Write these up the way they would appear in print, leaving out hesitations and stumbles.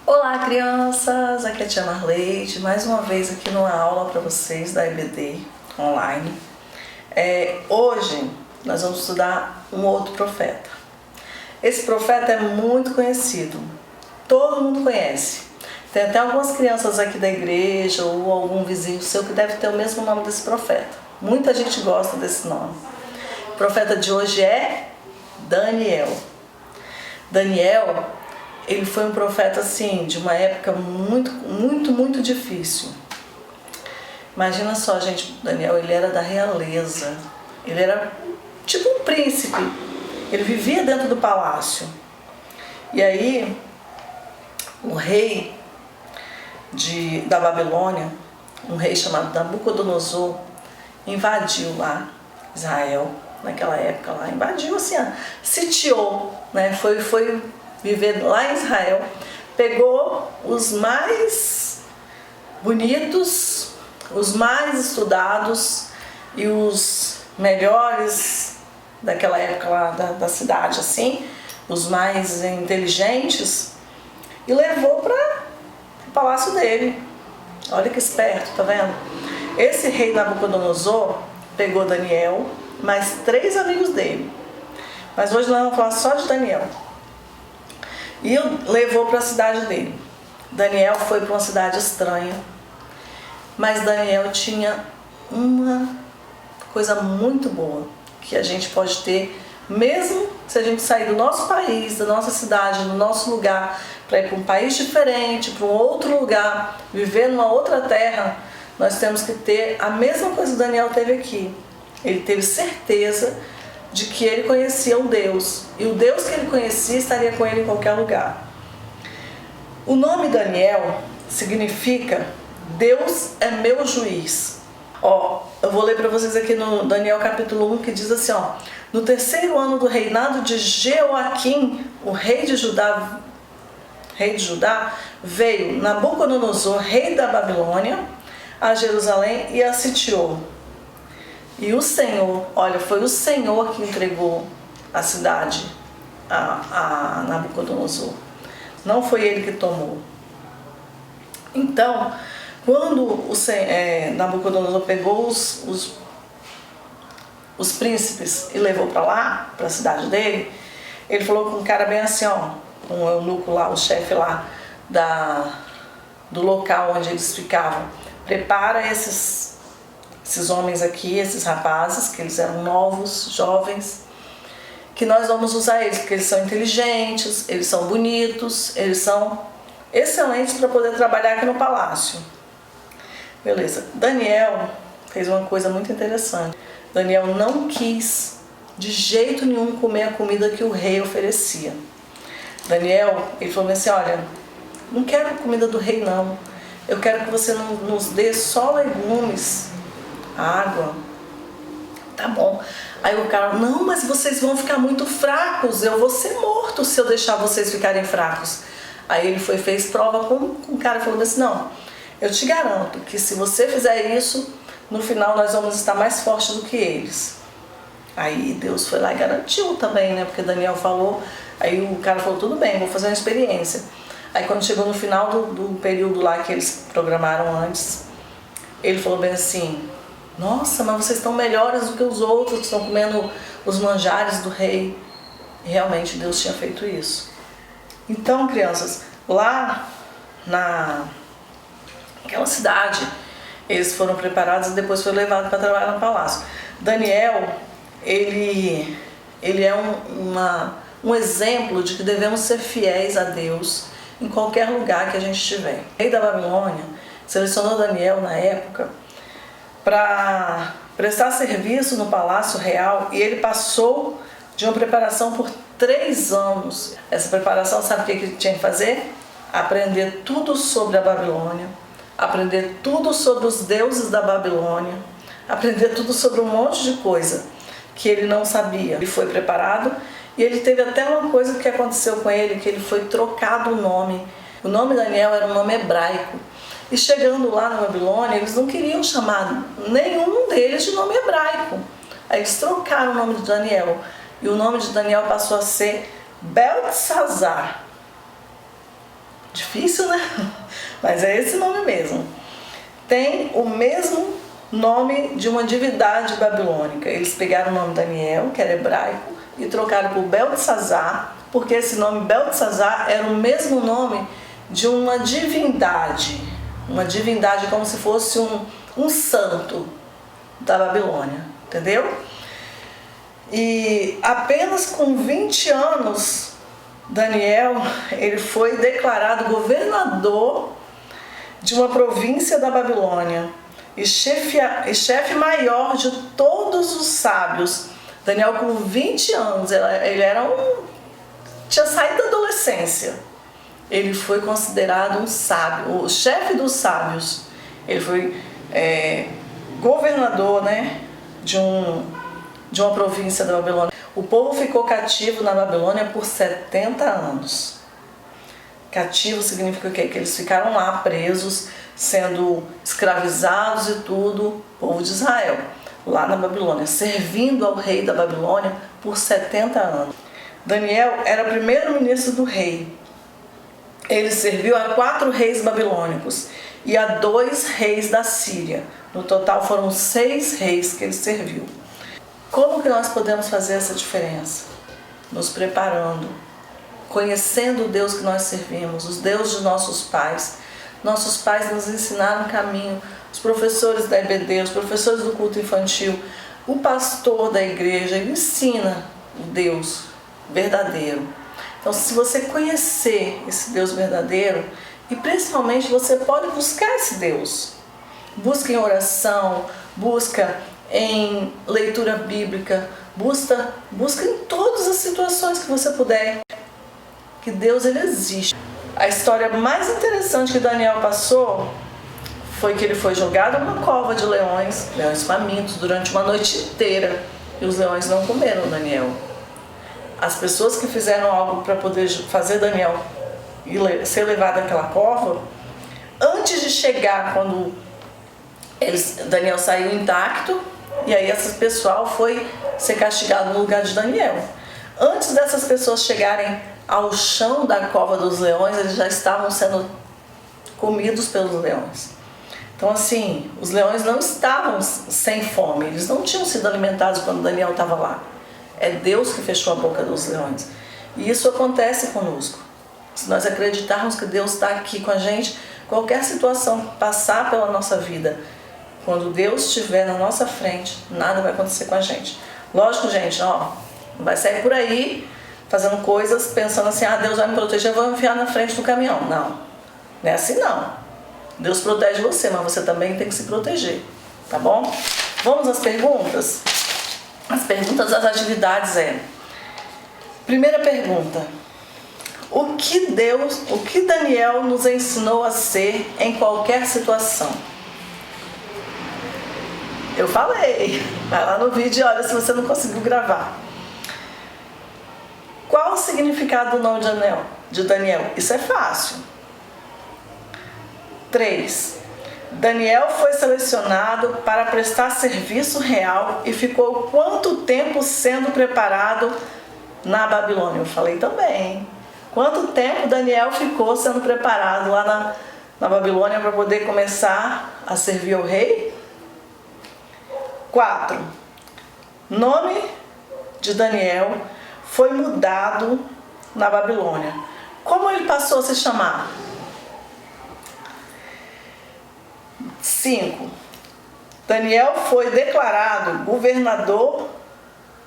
Olá, crianças! Aqui é a tia Marleide, mais uma vez aqui numa aula para vocês da EBD online. Hoje nós vamos estudar um outro profeta. Esse profeta é muito conhecido, todo mundo conhece. Tem até algumas crianças aqui da igreja ou algum vizinho seu que deve ter o mesmo nome desse profeta. Muita gente gosta desse nome. O profeta de hoje é Daniel. Daniel, ele foi um profeta assim, de uma época muito difícil. Imagina só, gente, Daniel, ele era da realeza. Ele era tipo um príncipe. Ele vivia dentro do palácio. E aí, o rei da Babilônia, um rei chamado Nabucodonosor, invadiu lá Israel, naquela época lá. Invadiu assim, sitiou, né? Foi viver lá em Israel, pegou os mais bonitos, os mais estudados e os melhores daquela época lá da cidade, assim, os mais inteligentes, e levou para o palácio dele. Olha que esperto, tá vendo? Esse rei Nabucodonosor pegou Daniel, mais 3 amigos dele. Mas hoje nós vamos falar só de Daniel. E levou para a cidade dele. Daniel foi para uma cidade estranha, mas Daniel tinha uma coisa muito boa que a gente pode ter, mesmo se a gente sair do nosso país, da nossa cidade, do nosso lugar, para ir para um país diferente, para um outro lugar, viver numa outra terra. Nós temos que ter a mesma coisa que Daniel teve aqui. Ele teve certeza de que ele conhecia um Deus, e o Deus que ele conhecia estaria com ele em qualquer lugar. O nome Daniel significa Deus é meu juiz. Eu vou ler para vocês aqui no Daniel capítulo 1, que diz assim, no 3º ano do reinado de Jeoaquim, o rei de Judá, veio Nabucodonosor, rei da Babilônia, a Jerusalém e a sitiou. E o Senhor, foi o Senhor que entregou a cidade a Nabucodonosor. Não foi ele que tomou. Então, quando Nabucodonosor pegou os príncipes e levou para lá, para a cidade dele, ele falou com um cara bem assim, com o eunuco lá, o chefe lá do local onde eles ficavam: prepara esses homens aqui, esses rapazes, que eles eram novos, jovens, que nós vamos usar eles, porque eles são inteligentes, eles são bonitos, eles são excelentes para poder trabalhar aqui no palácio. Beleza. Daniel fez uma coisa muito interessante. Daniel não quis de jeito nenhum comer a comida que o rei oferecia. Daniel, ele falou assim, olha, não quero comida do rei não, eu quero que você nos dê só legumes, água. Tá bom. Aí o cara, não, mas vocês vão ficar muito fracos, eu vou ser morto se eu deixar vocês ficarem fracos. Aí ele fez prova com o cara e falou assim, não, eu te garanto que se você fizer isso, no final nós vamos estar mais fortes do que eles. Aí Deus foi lá e garantiu também, né? Porque Daniel falou, aí o cara falou, tudo bem, vou fazer uma experiência. Aí quando chegou no final do período lá que eles programaram antes, ele falou bem assim, nossa, mas vocês estão melhores do que os outros, que estão comendo os manjares do rei. E realmente Deus tinha feito isso. Então, crianças, lá naquela cidade, eles foram preparados e depois foi levado para trabalhar no palácio. Daniel, ele é um exemplo de que devemos ser fiéis a Deus em qualquer lugar que a gente estiver. O rei da Babilônia selecionou Daniel na época para prestar serviço no palácio real, e ele passou de uma preparação por 3 anos. Essa preparação, sabe o que ele tinha que fazer? Aprender tudo sobre a Babilônia, aprender tudo sobre os deuses da Babilônia, aprender tudo sobre um monte de coisa que ele não sabia. Ele foi preparado e ele teve até uma coisa que aconteceu com ele, que ele foi trocado o nome. O nome Daniel era um nome hebraico. E chegando lá na Babilônia, eles não queriam chamar nenhum deles de nome hebraico. Aí eles trocaram o nome de Daniel. E o nome de Daniel passou a ser Beltesazar. Difícil, né? Mas é esse nome mesmo. Tem o mesmo nome de uma divindade babilônica. Eles pegaram o nome Daniel, que era hebraico, e trocaram por Beltesazar, porque esse nome Beltesazar era o mesmo nome de uma divindade como se fosse um santo da Babilônia, entendeu? E apenas com 20 anos, Daniel, ele foi declarado governador de uma província da Babilônia e chefe maior de todos os sábios. Daniel, com 20 anos, ele tinha saído da adolescência. Ele foi considerado um sábio, o chefe dos sábios. Ele foi governador, né, de uma província da Babilônia. O povo ficou cativo na Babilônia por 70 anos. Cativo significa o quê? Que eles ficaram lá presos, sendo escravizados e tudo, o povo de Israel, lá na Babilônia, servindo ao rei da Babilônia por 70 anos. Daniel era primeiro-ministro do rei. Ele serviu a 4 reis babilônicos e a 2 reis da Síria. No total foram 6 reis que ele serviu. Como que nós podemos fazer essa diferença? Nos preparando, conhecendo o Deus que nós servimos, os deuses de nossos pais. Nossos pais nos ensinaram o caminho, os professores da EBD, os professores do culto infantil, o pastor da igreja, ele ensina o Deus verdadeiro. Então, se você conhecer esse Deus verdadeiro, e principalmente você pode buscar esse Deus, busca em oração, busca em leitura bíblica, busca em todas as situações que você puder, que Deus ele existe. A história mais interessante que Daniel passou foi que ele foi jogado numa cova de leões famintos, durante uma noite inteira, e os leões não comeram Daniel. As pessoas que fizeram algo para poder fazer Daniel ser levado àquela cova, antes de chegar, quando Daniel saiu intacto, e aí esse pessoal foi ser castigado no lugar de Daniel. Antes dessas pessoas chegarem ao chão da cova dos leões, eles já estavam sendo comidos pelos leões. Então assim, os leões não estavam sem fome, eles não tinham sido alimentados quando Daniel estava lá. É Deus que fechou a boca dos leões. E isso acontece conosco. Se nós acreditarmos que Deus está aqui com a gente, qualquer situação que passar pela nossa vida, quando Deus estiver na nossa frente, nada vai acontecer com a gente. Lógico, gente, não vai sair por aí fazendo coisas pensando assim, Deus vai me proteger, eu vou enfiar na frente do caminhão. Não é assim não. Deus protege você, mas você também tem que se proteger, tá bom? Vamos às perguntas? As perguntas das atividades primeira pergunta: o que Daniel nos ensinou a ser em qualquer situação? Eu falei, vai lá no vídeo e olha se você não conseguiu gravar. Qual o significado do nome de Daniel? Isso é fácil. 3. Daniel foi selecionado para prestar serviço real e ficou quanto tempo sendo preparado na Babilônia? Eu falei também. Quanto tempo Daniel ficou sendo preparado lá na Babilônia para poder começar a servir ao rei? 4. Nome de Daniel foi mudado na Babilônia. Como ele passou a se chamar? 5. Daniel foi declarado governador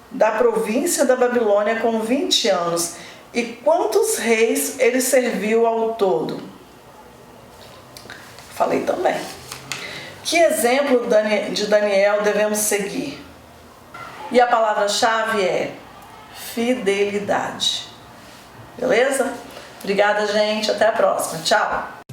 da província da Babilônia com 20 anos. E quantos reis ele serviu ao todo? Falei também. Que exemplo de Daniel devemos seguir? E a palavra-chave é fidelidade. Beleza? Obrigada, gente. Até a próxima. Tchau.